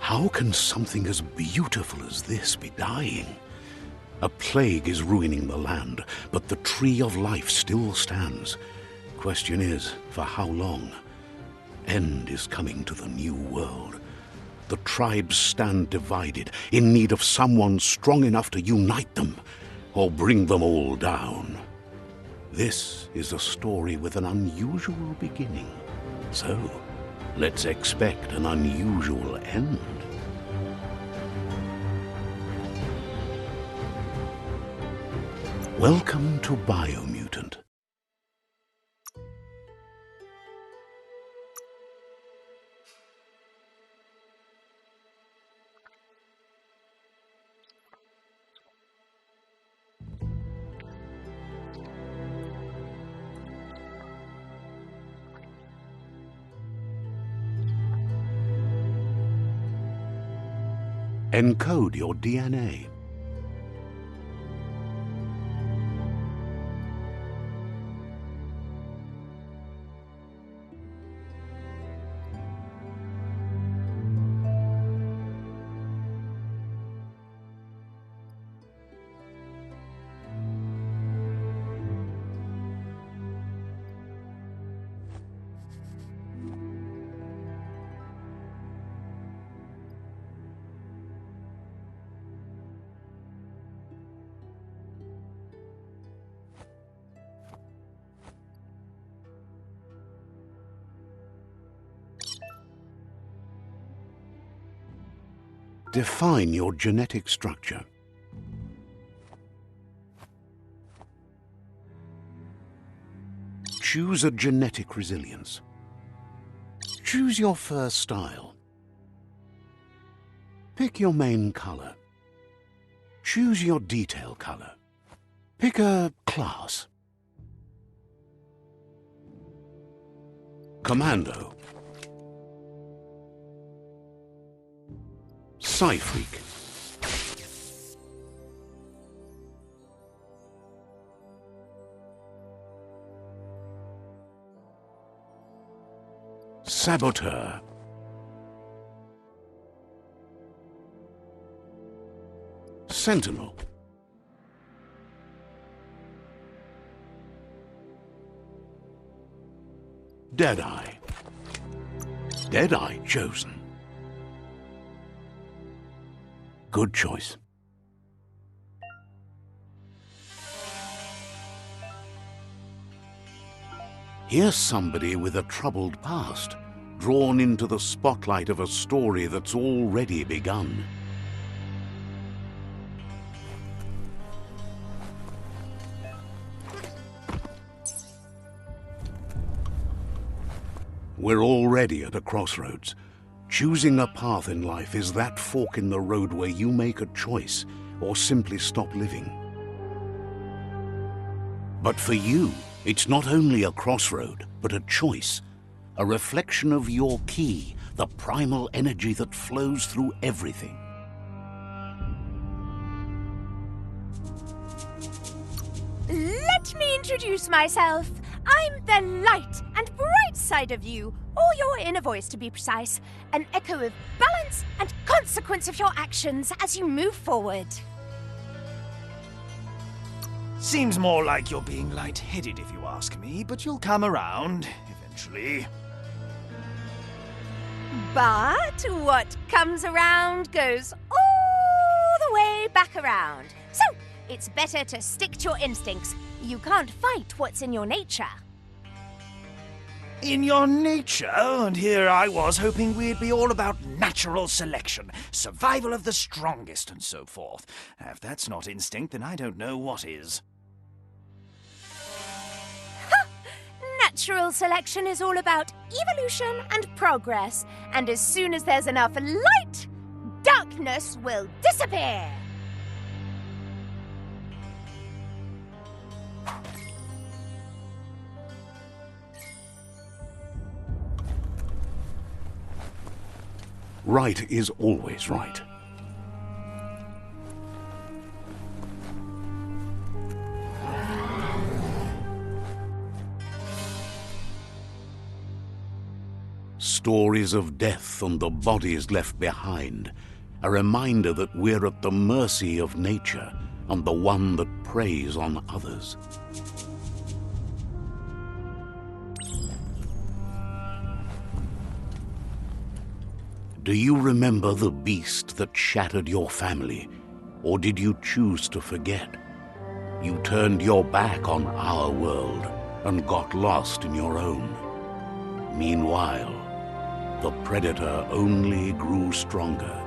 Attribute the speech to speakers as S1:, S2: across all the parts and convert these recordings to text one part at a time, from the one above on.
S1: How can something as beautiful as this be dying? A plague is ruining the land, but the tree of life still stands. Question is, for how long? End is coming to the new world. The tribes stand divided, in need of someone strong enough to unite them, or bring them all down. This is a story with an unusual beginning. So, let's expect an unusual end. Welcome to Biomutant. Encode your DNA. Define your genetic structure. Choose a genetic resilience. Choose your fur style. Pick your main color. Choose your detail color. Pick a class. Commando. Psy-freak. Saboteur. Sentinel. Deadeye. Deadeye chosen. Good choice. Here's somebody with a troubled past, drawn into the spotlight of a story that's already begun. We're already at a crossroads. Choosing a path in life is that fork in the road where you make a choice or simply stop living. But for you, it's not only a crossroad, but a choice, a reflection of your key, the primal energy that flows through everything.
S2: Let me introduce myself. I'm the light and bright side of you, or your inner voice to be precise, an echo of balance and consequence of your actions as you move forward.
S3: Seems more like you're being light-headed if you ask me, but you'll come around, eventually.
S2: But what comes around goes all the way back around. So, it's better to stick to your instincts. You can't fight what's in your nature.
S3: In your nature, and here I was hoping we'd be all about natural selection, survival of the strongest, and so forth. If that's not instinct, then I don't know what is.
S2: Natural selection is all about evolution and progress, and as soon as there's enough light, darkness will disappear.
S1: Right is always right. Stories of death and the bodies left behind. A reminder that we're at the mercy of nature and the one that preys on others. Do you remember the beast that shattered your family? Or did you choose to forget? You turned your back on our world and got lost in your own. Meanwhile, the predator only grew stronger.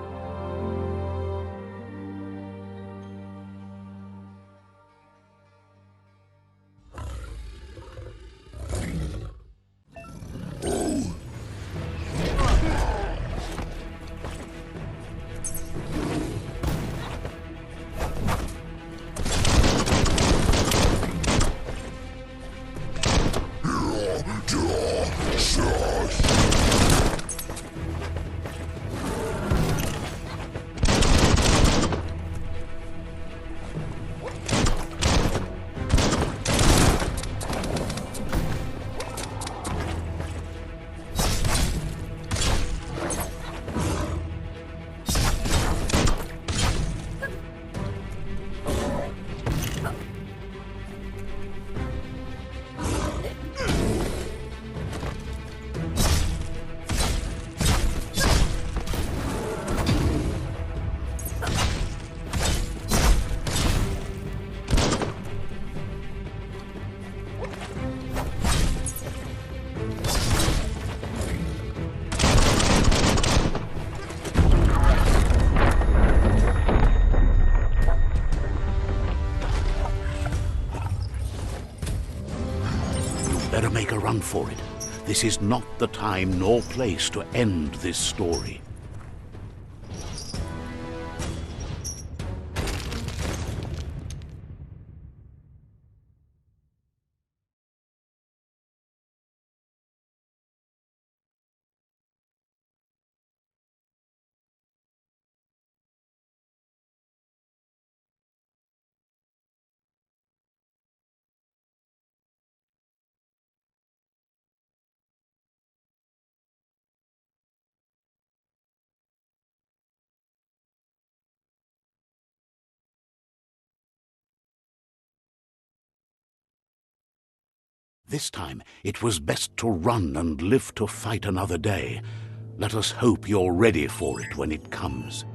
S1: Better make a run for it. This is not the time nor place to end this story. This time, it was best to run and live to fight another day. Let us hope you're ready for it when it comes.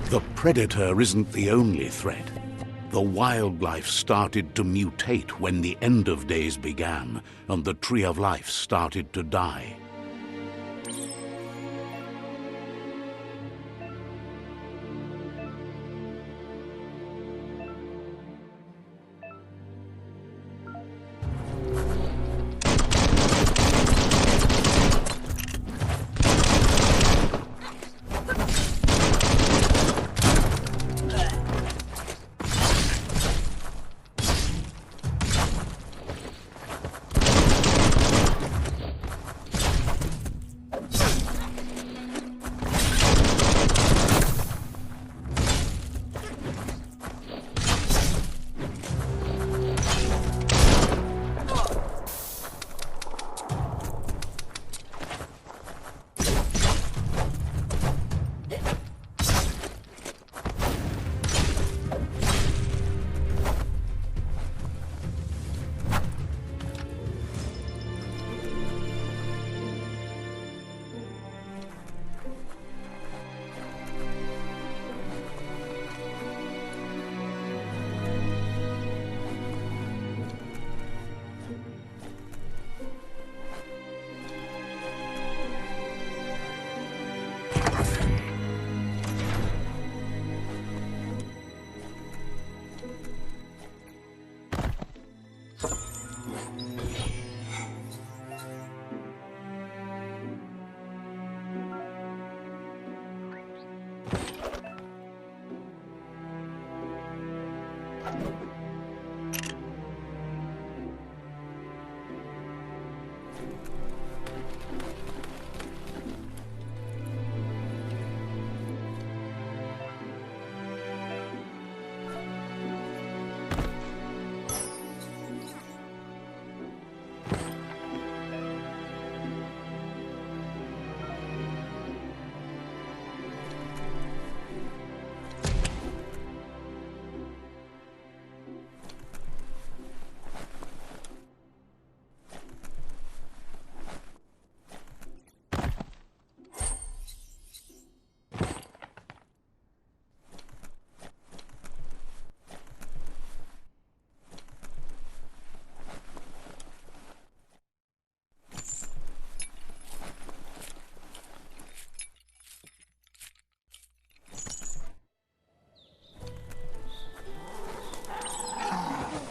S1: The predator isn't the only threat. The wildlife started to mutate when the end of days began, and the tree of life started to die.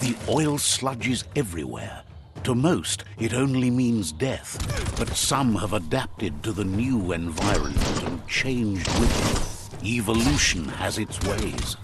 S1: The oil sludges everywhere. To most, it only means death, but some have adapted to the new environment and changed with it. Evolution has its ways.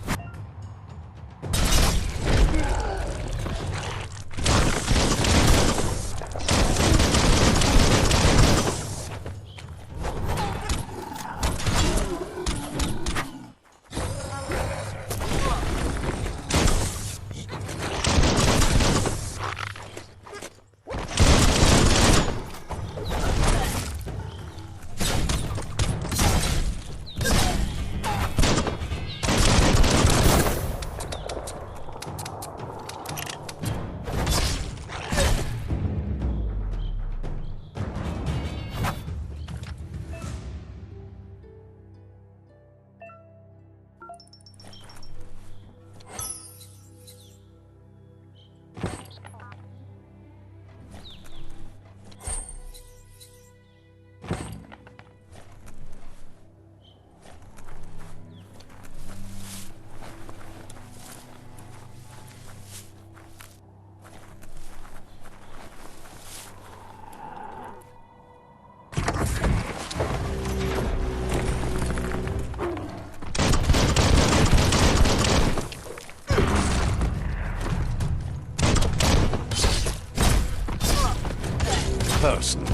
S1: Person.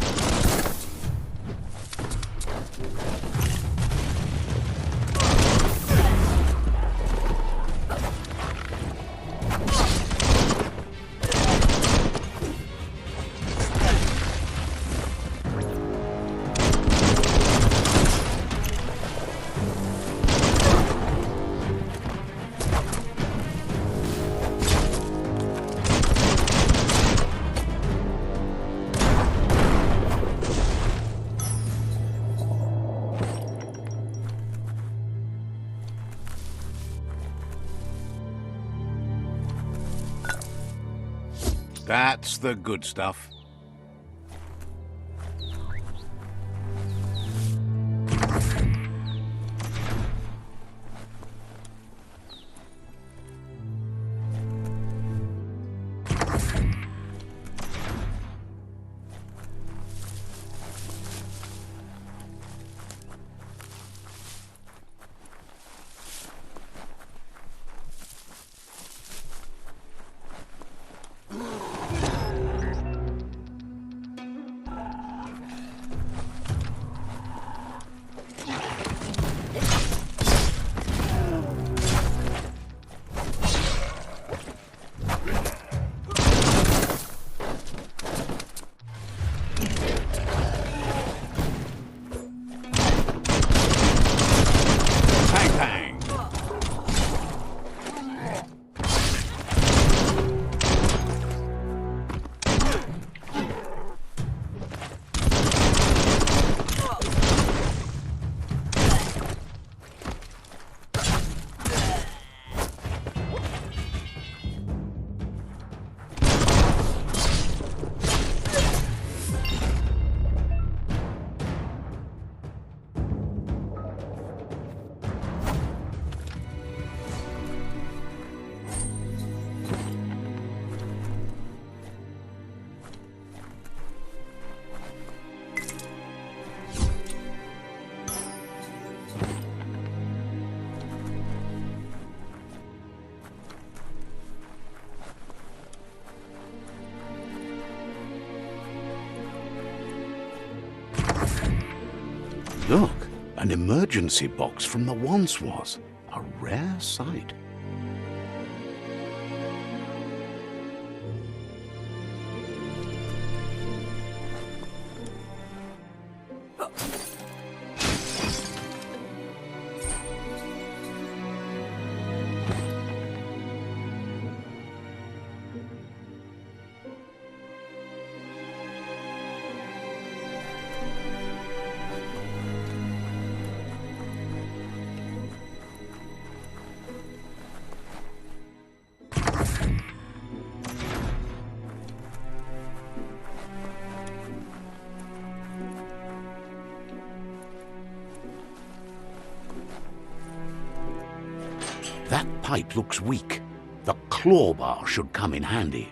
S1: That's the good stuff. Look, an emergency box from the once was. A rare sight. That pipe looks weak. The claw bar should come in handy.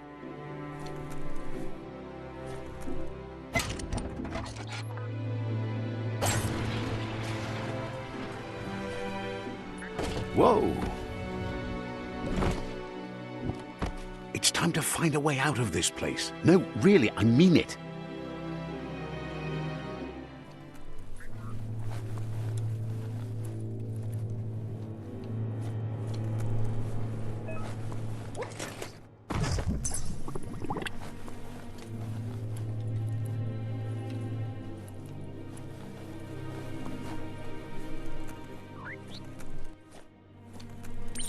S1: Whoa! It's time to find a way out of this place. No, really, I mean it.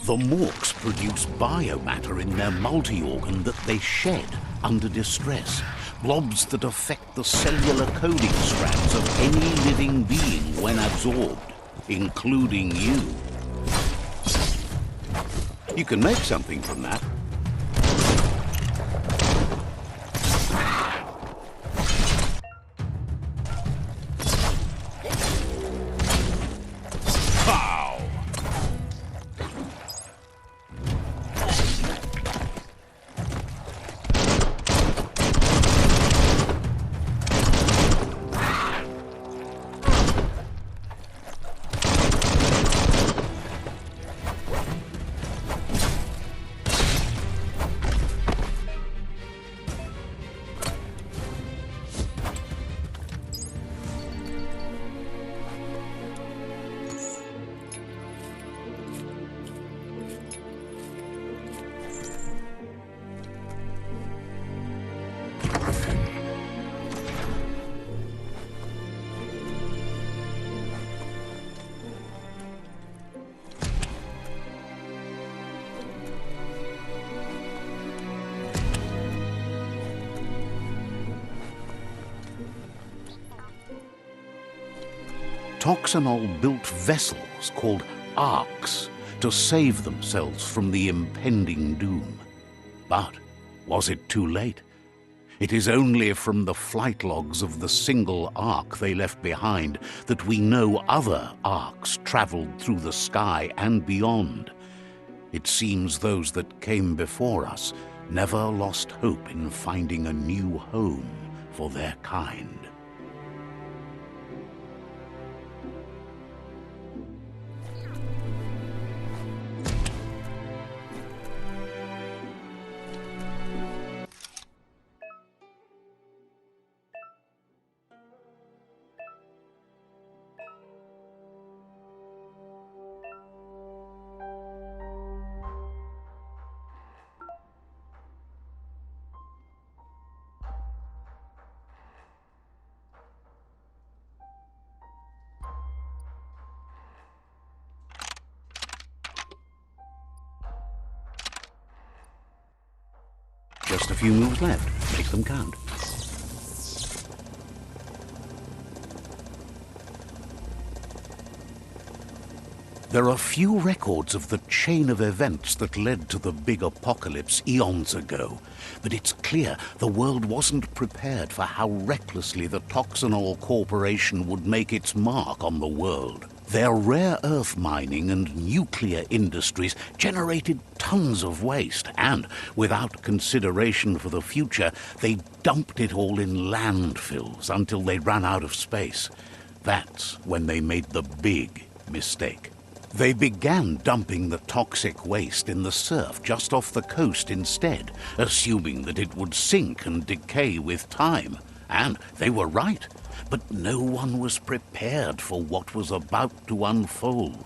S1: The morks produce biomatter in their multi-organ that they shed under distress. Blobs that affect the cellular coding strands of any living being when absorbed, including you. You can make something from that. Toxanol built vessels called arks to save themselves from the impending doom. But was it too late? It is only from the flight logs of the single ark they left behind that we know other arks traveled through the sky and beyond. It seems those that came before us never lost hope in finding a new home for their kind. Just a few moves left. Make them count. There are few records of the chain of events that led to the big apocalypse eons ago, but it's clear the world wasn't prepared for how recklessly the Toxanol Corporation would make its mark on the world. Their rare earth mining and nuclear industries generated tons of waste, and without consideration for the future, they dumped it all in landfills until they ran out of space. That's when they made the big mistake. They began dumping the toxic waste in the surf just off the coast instead, assuming that it would sink and decay with time. And they were right. But no one was prepared for what was about to unfold.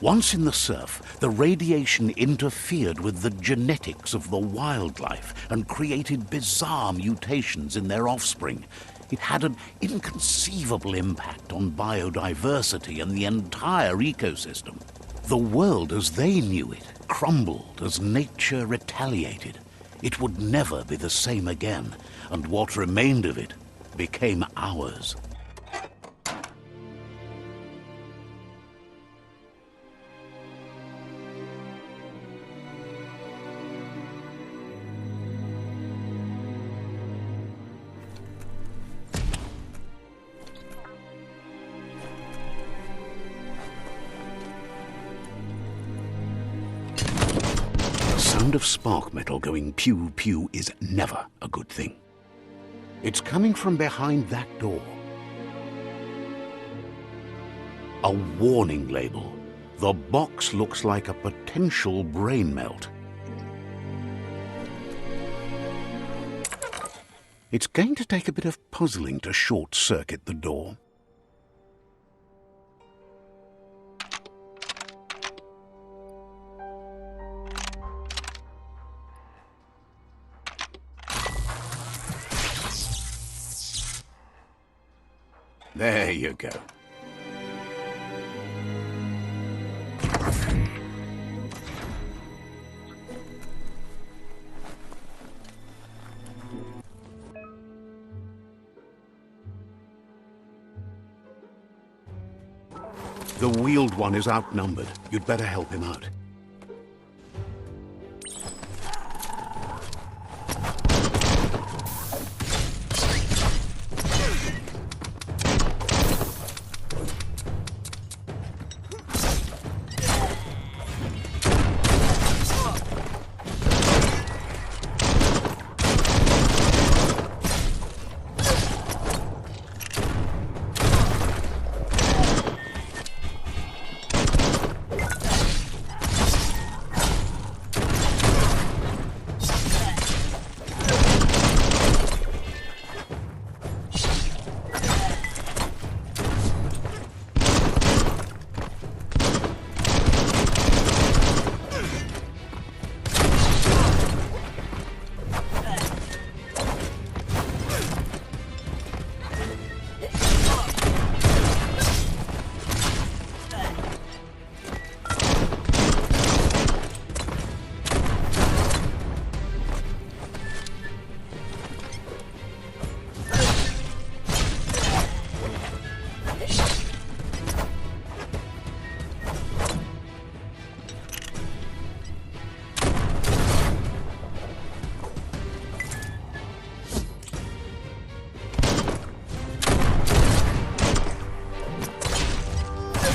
S1: Once in the surf, the radiation interfered with the genetics of the wildlife and created bizarre mutations in their offspring. It had an inconceivable impact on biodiversity and the entire ecosystem. The world as they knew it crumbled as nature retaliated. It would never be the same again, and what remained of it became ours. sound of spark metal going pew-pew is never a good thing. It's coming from behind that door. A warning label. The box looks like a potential brain melt. It's going to take a bit of puzzling to short-circuit the door. There you go. The wheeled one is outnumbered. You'd better help him out.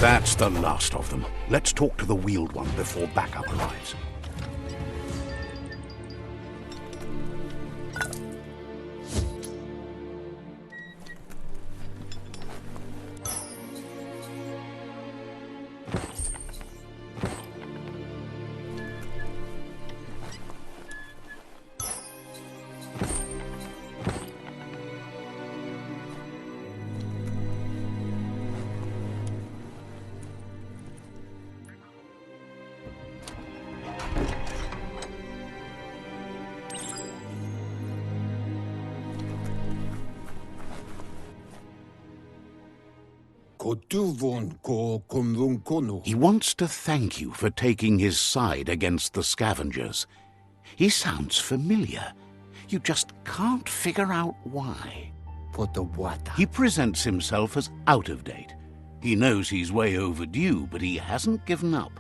S1: That's the last of them. Let's talk to the wheeled one before backup arrives. He wants to thank you for taking his side against the scavengers. He sounds familiar. You just can't figure out why. He presents himself as out of date. He knows he's way overdue, but he hasn't given up.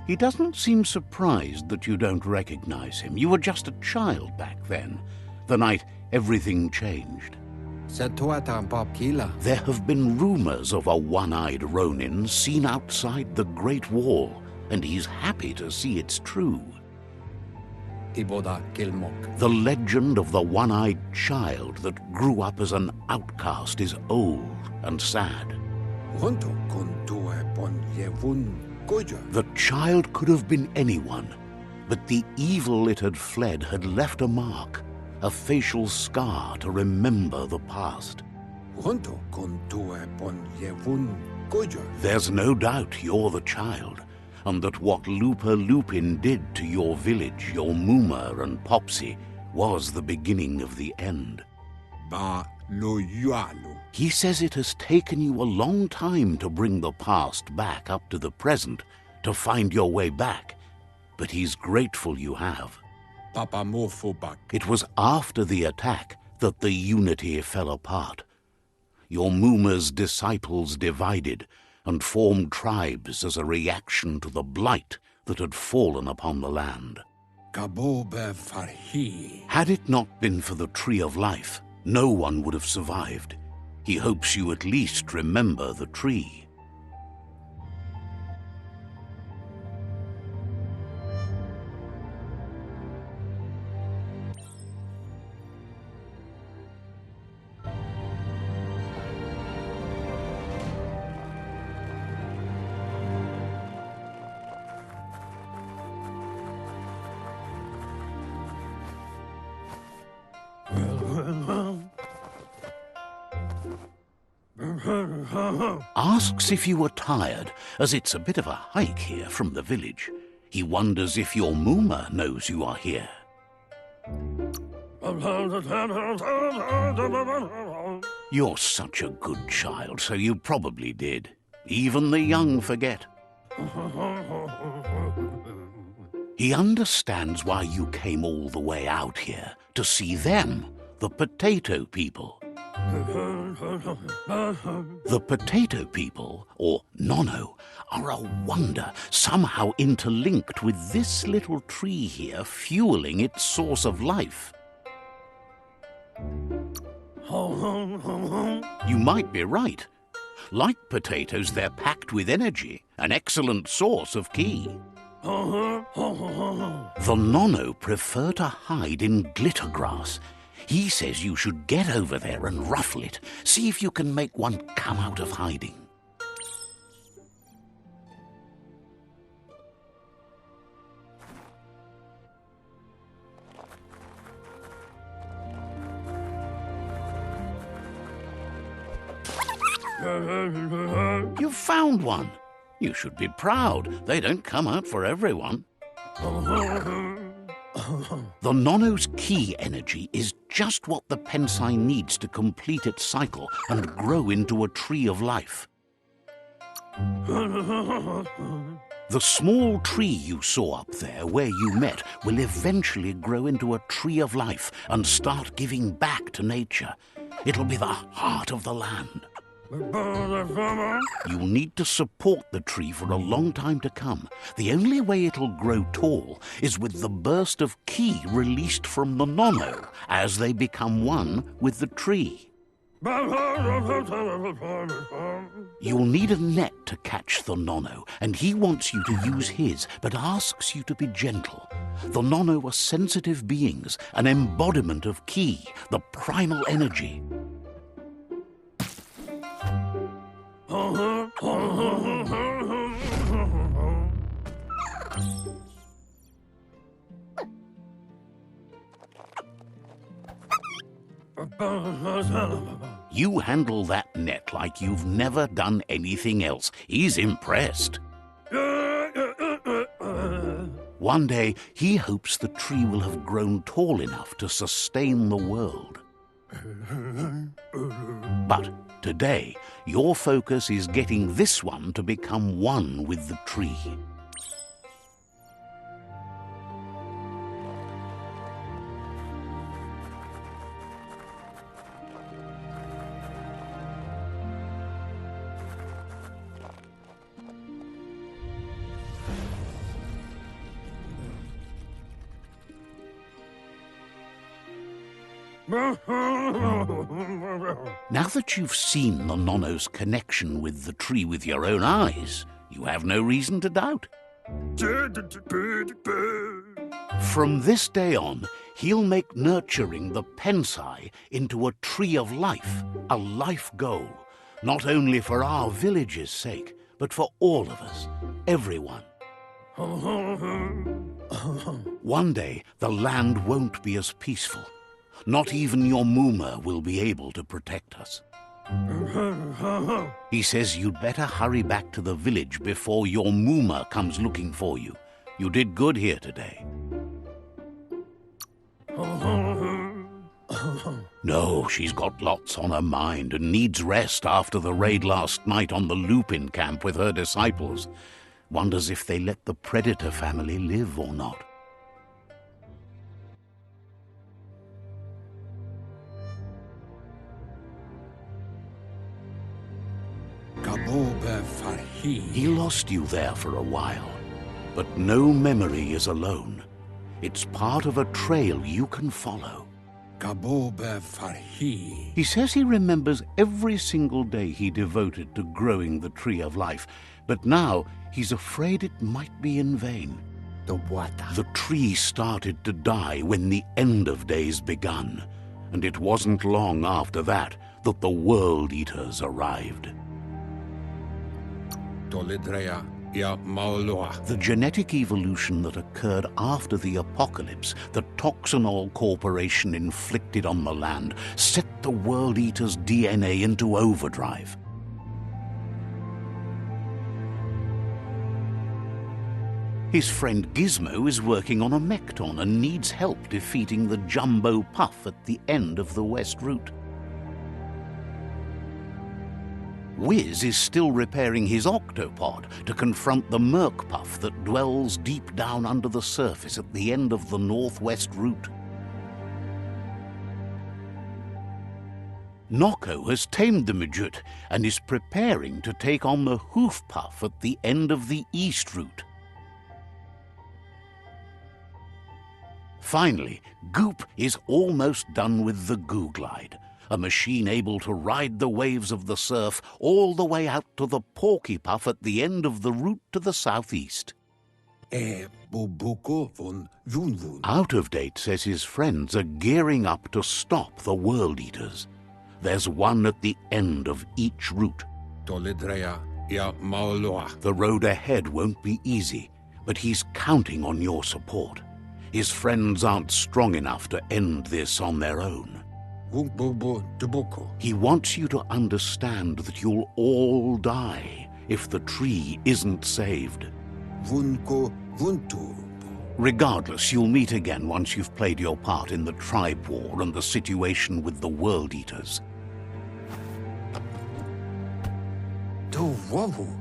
S1: He doesn't seem surprised that you don't recognize him. You were just a child back then, the night everything changed. There have been rumors of a one-eyed Ronin seen outside the Great Wall, and he's happy to see it's true. The legend of the one-eyed child that grew up as an outcast is old and sad. The child could have been anyone, but the evil it had fled had left a mark, a facial scar to remember the past. There's no doubt you're the child, and that what Looper Lupin did to your village, your Muma and Popsy, was the beginning of the end. He says it has taken you a long time to bring the past back up to the present, to find your way back, but he's grateful you have. It was after the attack that the unity fell apart. Your Muma's disciples divided and formed tribes as a reaction to the blight that had fallen upon the land. Had it not been for the Tree of Life, no one would have survived. He hopes you at least remember the tree. Asks if you are tired, as it's a bit of a hike here from the village. He wonders if your Muma knows you are here. You're such a good child, so you probably did. Even the young forget. He understands why you came all the way out here, to see them, the potato people. The potato people, or Nono, are a wonder, somehow interlinked with this little tree here, fueling its source of life. You might be right. Like potatoes, they're packed with energy, an excellent source of ki. The Nono prefer to hide in glitter grass. He says you should get over there and ruffle it. See if you can make one come out of hiding. You've found one. You should be proud. They don't come out for everyone. The Nono's ki energy is just what the Pensai needs to complete its cycle and grow into a tree of life. The small tree you saw up there where you met will eventually grow into a tree of life and start giving back to nature. It'll be the heart of the land. You'll need to support the tree for a long time to come. The only way it'll grow tall is with the burst of ki released from the Nono as they become one with the tree. You'll need a net to catch the Nono, and he wants you to use his, but asks you to be gentle. The Nono are sensitive beings, an embodiment of ki, the primal energy. You handle that net like you've never done anything else. He's impressed. One day, he hopes the tree will have grown tall enough to sustain the world. But today, your focus is getting this one to become one with the tree. Now that you've seen the Nono's connection with the tree with your own eyes, you have no reason to doubt. From this day on, he'll make nurturing the Pensai into a tree of life, a life goal, not only for our village's sake, but for all of us, everyone. One day, the land won't be as peaceful. Not even your Muma will be able to protect us. He says you'd better hurry back to the village before your Muma comes looking for you. You did good here today. No, she's got lots on her mind and needs rest after the raid last night on the Lupin camp with her disciples. Wonders if they let the Predator family live or not. He lost you there for a while, but no memory is alone. It's part of a trail you can follow. He says he remembers every single day he devoted to growing the tree of life, but now he's afraid it might be in vain. The tree started to die when the end of days begun, and it wasn't long after that that the World Eaters arrived.
S4: ja Mauloa.
S1: The genetic evolution that occurred after the apocalypse that Toxanol Corporation inflicted on the land set the World Eater's DNA into overdrive. His friend Gizmo is working on a Mekton and needs help defeating the Jumbo Puff at the end of the West Route. Wiz is still repairing his octopod to confront the Merc Puff that dwells deep down under the surface at the end of the Northwest Route. Noko has tamed the Midget and is preparing to take on the Hoof Puff at the end of the East Route. Finally, Goop is almost done with the Googlide, a machine able to ride the waves of the surf all the way out to the Porky Puff at the end of the route to the southeast.
S4: Bubuko von Vunvun.
S1: Out of Date says his friends are gearing up to stop the World Eaters. There's one at the end of each route.
S4: Toledrea ja Mauloa.
S1: The road ahead won't be easy, but he's counting on your support. His friends aren't strong enough to end this on their own.
S4: Vumbubu Dubuko.
S1: He wants you to understand that you'll all die if the tree isn't saved.
S4: Vunko Vuntu.
S1: Regardless, you'll meet again once you've played your part in the tribe war and the situation with the World Eaters.
S4: Duwawu.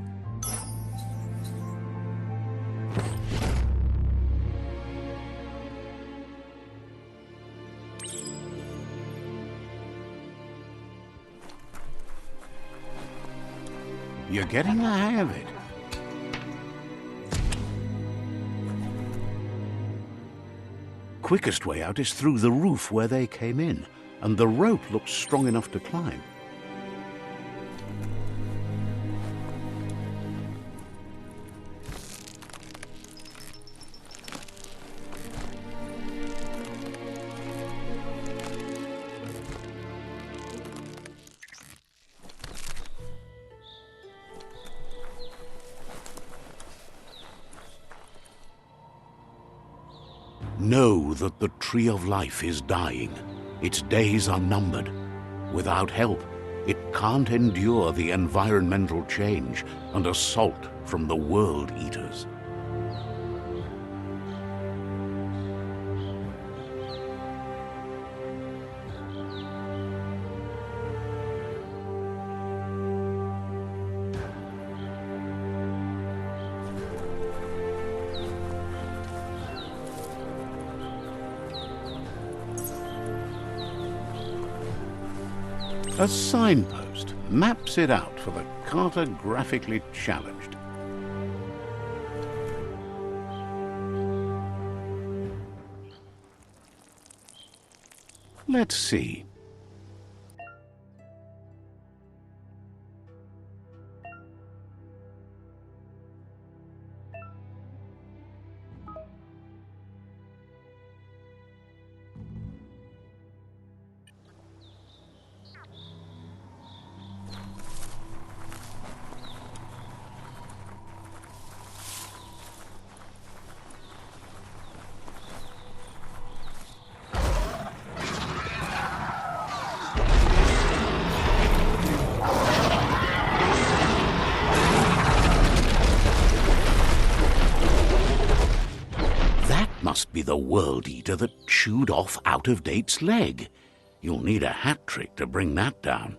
S1: You're getting the hang of it. Quickest way out is through the roof where they came in, and the rope looks strong enough to climb. Know that the Tree of Life is dying. Its days are numbered. Without help, it can't endure the environmental change and assault from the World Eaters. A signpost maps it out for the cartographically challenged. Let's see. Must be the World Eater that chewed off Out of Date's leg. You'll need a hat trick to bring that down.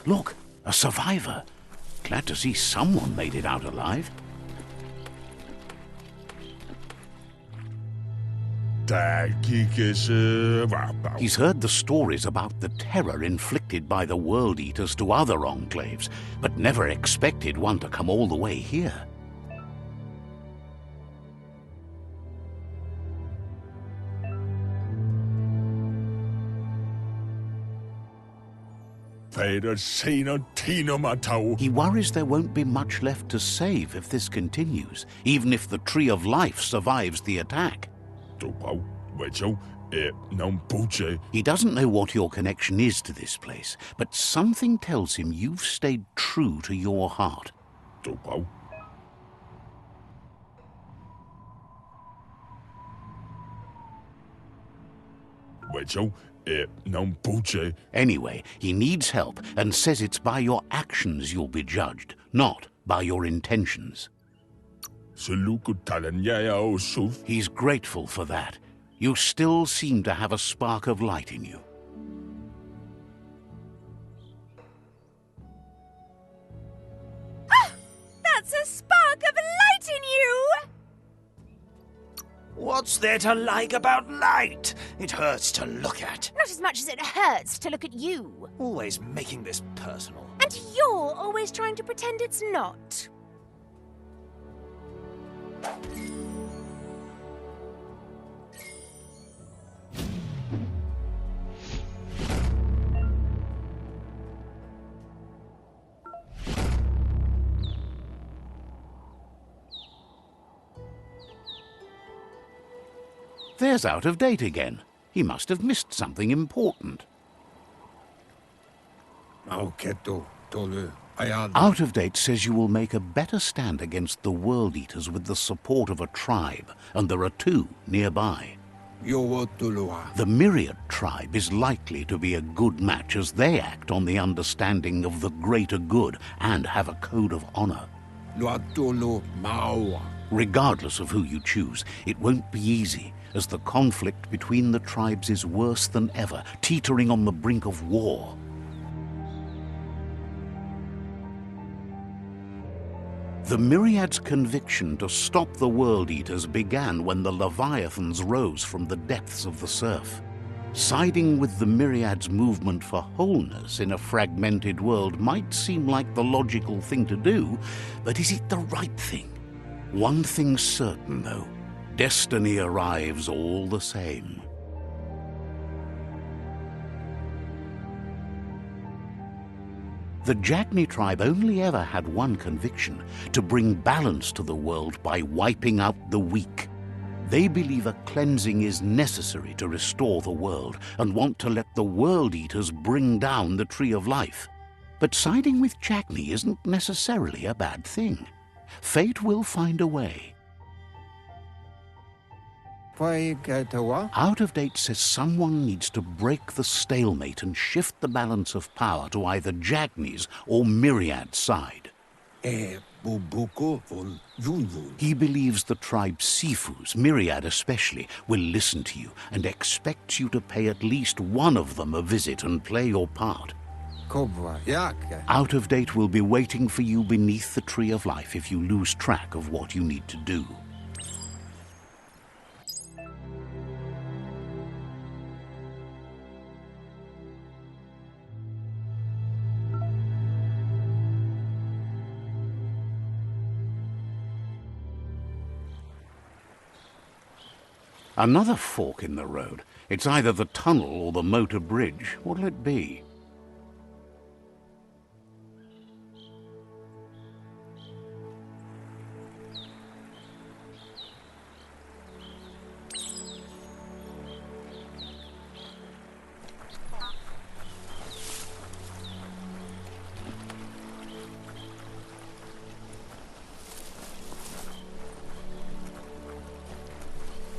S1: Look, a survivor. Glad to see someone made it out alive. He's heard the stories about the terror inflicted by the World Eaters to other enclaves, but never expected one to come all the way here. He worries there won't be much left to save if this continues, even if the Tree of Life survives the attack. He doesn't know what your connection is to this place, but something tells him you've stayed true to your heart. Anyway, he needs help and says it's by your actions you'll be judged, not by your intentions. He's grateful for that. You still seem to have a spark of light in you.
S2: Ah! That's a spark of light in you!
S3: What's there to like about light? It hurts to look at.
S2: Not as much as it hurts to look at you.
S3: Always making this personal.
S2: And you're always trying to pretend it's not.
S1: There's Out of Date again. He must have missed something important. Out of Date says you will make a better stand against the World Eaters with the support of a tribe, and there are two nearby. The Myriad tribe is likely to be a good match as they act on the understanding of the greater good and have a code of honor. Regardless of who you choose, it won't be easy, as the conflict between the tribes is worse than ever, teetering on the brink of war. The Myriad's conviction to stop the World Eaters began when the Leviathans rose from the depths of the surf. Siding with the Myriad's movement for wholeness in a fragmented world might seem like the logical thing to do, but is it the right thing? One thing's certain, though. Destiny arrives all the same. The Jagni tribe only ever had one conviction: to bring balance to the world by wiping out the weak. They believe a cleansing is necessary to restore the world and want to let the World Eaters bring down the Tree of Life. But siding with Jagni isn't necessarily a bad thing. Fate will find a way. Out of Date says someone needs to break the stalemate and shift the balance of power to either Jagni's or Myriad's side. He believes the tribe Sifus, Myriad especially, will listen to you and expects you to pay at least one of them a visit and play your part. Out of Date will be waiting for you beneath the Tree of Life if you lose track of what you need to do. Another fork in the road. It's either the tunnel or the motor bridge. What'll it be?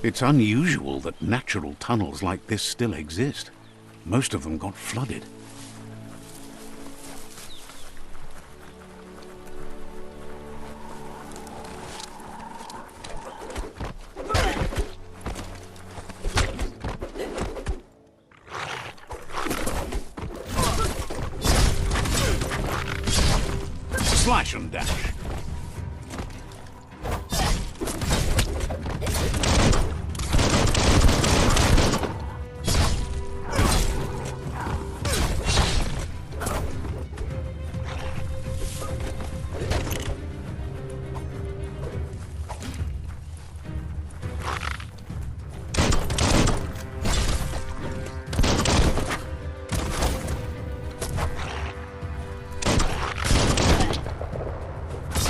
S1: It's unusual that natural tunnels like this still exist. Most of them got flooded. Slash and dash.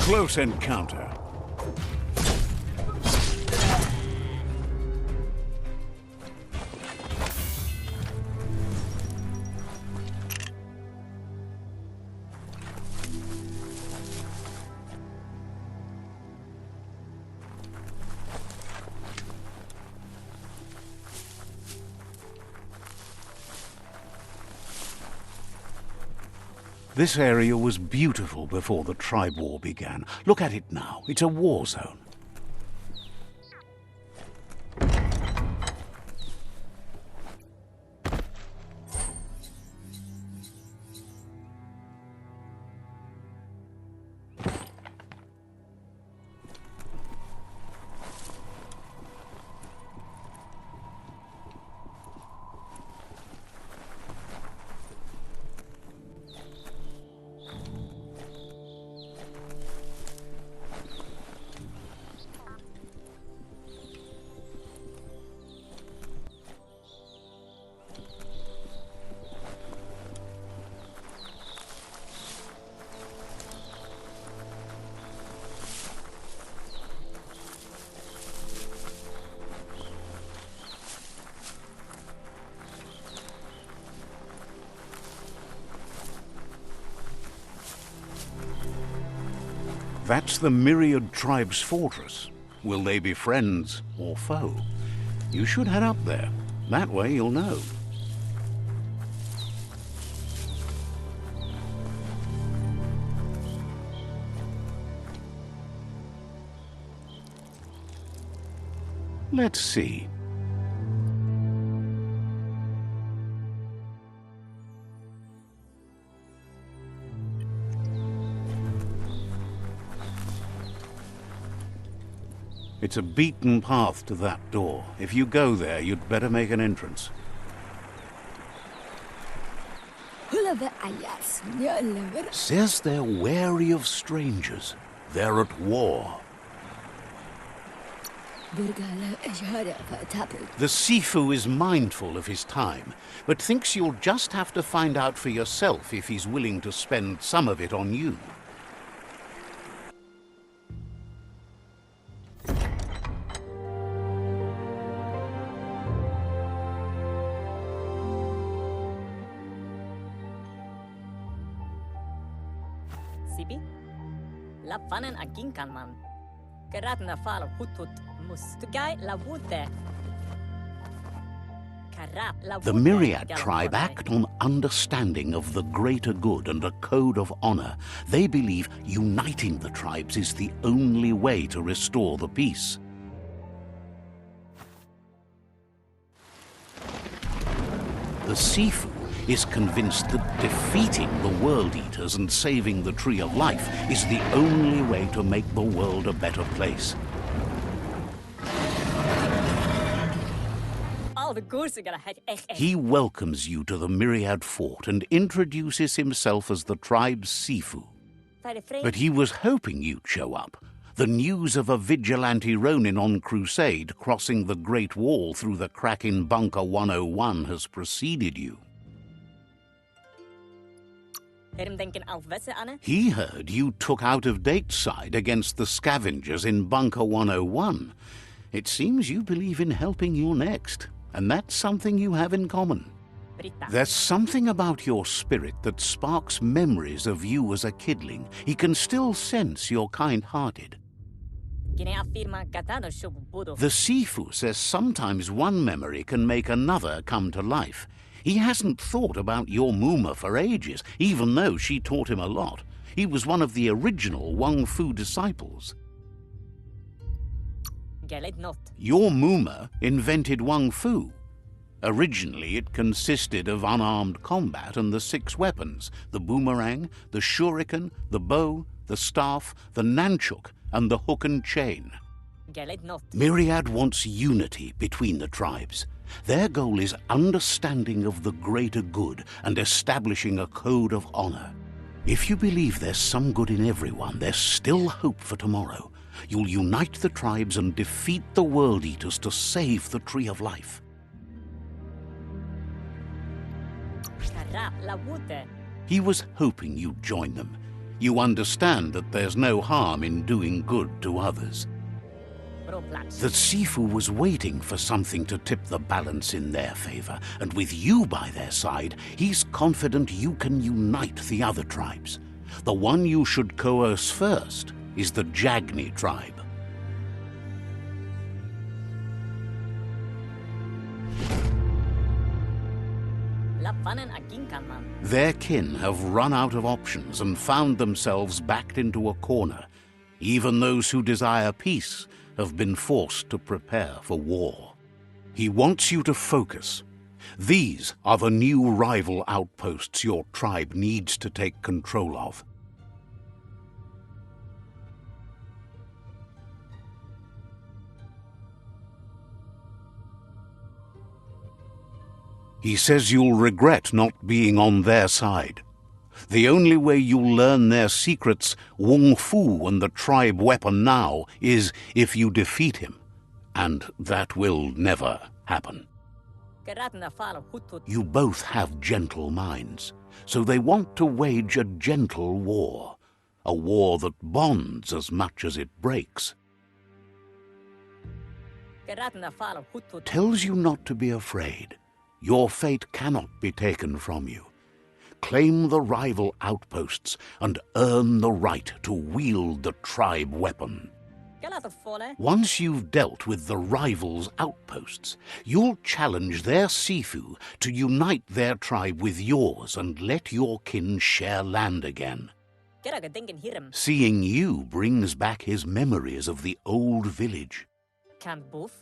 S1: Close encounter. This area was beautiful before the tribe war began. Look at it now. It's a war zone. That's the Myriad Tribe's fortress. Will they be friends or foe? You should head up there. That way you'll know. Let's see. It's a beaten path to that door. If you go there, you'd better make an entrance. Says they're wary of strangers. They're at war. The Sifu is mindful of his time, but thinks you'll just have to find out for yourself if he's willing to spend some of it on you.
S5: Sibi? Lapvanen aginkanman. Karatna fal hutut mustugai lavute.
S1: The Myriad tribe act on understanding of the greater good and a code of honor. They believe uniting the tribes is the only way to restore the peace. The Sifu is convinced that defeating the World Eaters and saving the Tree of Life is the only way to make the world a better place. He welcomes you to the Myriad Fort and introduces himself as the tribe's Sifu. But he was hoping you'd show up. The news of a vigilante Ronin on crusade crossing the Great Wall through the crack in Bunker 101 has preceded you. He heard you took out-of-date side against the scavengers in Bunker 101. It seems you believe in helping your next, and that's something you have in common. There's something about your spirit that sparks memories of you as a kidling. He can still sense you're kind-hearted. The Sifu says sometimes one memory can make another come to life. He hasn't thought about your Muma for ages, even though she taught him a lot. He was one of the original Wang Fu disciples. Your Muma invented Wang Fu. Originally, it consisted of unarmed combat and the 6 weapons: the boomerang, the shuriken, the bow, the staff, the nunchuk, and the hook and chain. Myriad wants unity between the tribes. Their goal is understanding of the greater good and establishing a code of honor. If you believe there's some good in everyone, there's still hope for tomorrow. You'll unite the tribes and defeat the World Eaters to save the Tree of Life. He was hoping you'd join them. You understand that there's no harm in doing good to others. The Sifu was waiting for something to tip the balance in their favor, and with you by their side, he's confident you can unite the other tribes. The one you should coerce first is the Jagni tribe. Their kin have run out of options and found themselves backed into a corner. Even those who desire peace have been forced to prepare for war. He wants you to focus. These are the new rival outposts your tribe needs to take control of. He says you'll regret not being on their side. The only way you'll learn their secrets, Wung Fu and the tribe weapon now, is if you defeat him. And that will never happen. You both have gentle minds, so they want to wage a gentle war. A war that bonds as much as it breaks. Tells you not to be afraid. Your fate cannot be taken from you. Claim the rival outposts and earn the right to wield the tribe weapon. Once you've dealt with the rivals' outposts, you'll challenge their Sifu to unite their tribe with yours and let your kin share land again. Seeing you brings back his memories of the old village.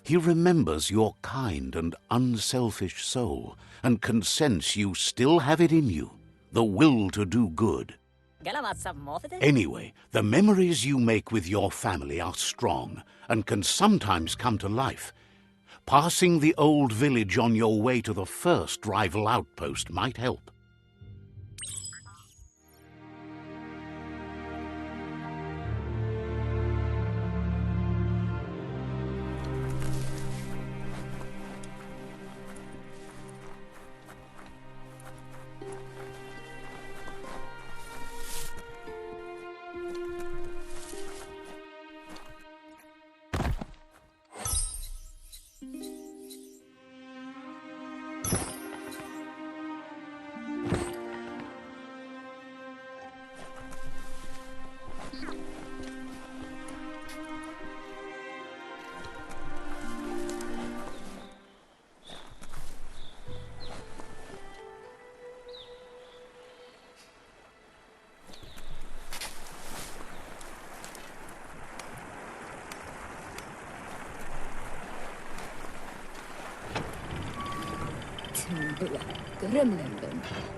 S1: He remembers your kind and unselfish soul and can sense you still have it in you, the will to do good. Anyway, the memories you make with your family are strong and can sometimes come to life. Passing the old village on your way to the first rival outpost might help.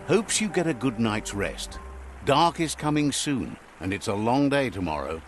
S1: Hopes you get a good night's rest. Dark is coming soon, and it's a long day tomorrow.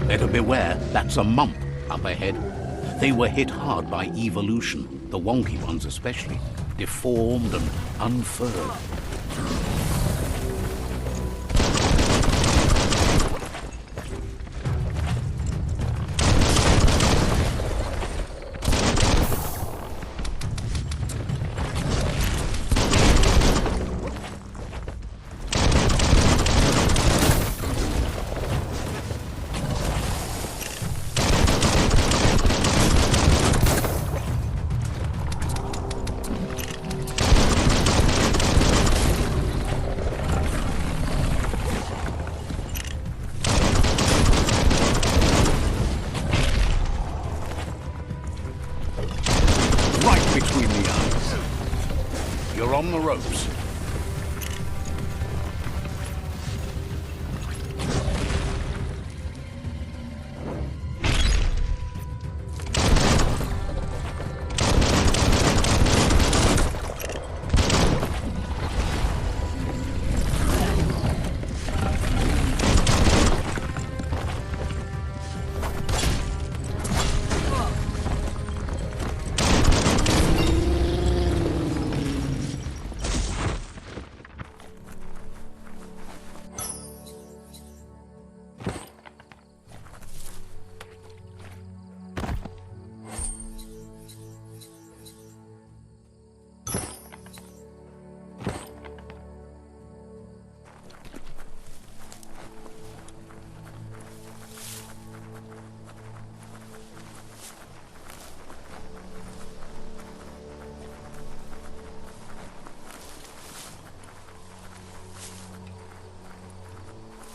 S1: Better beware, that's a mump up ahead. They were hit hard by evolution, the wonky ones especially, deformed and unfurled. Between the eyes. You're on the ropes.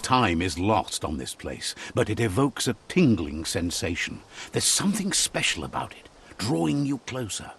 S1: Time is lost on this place, but it evokes a tingling sensation. There's something special about it, drawing you closer.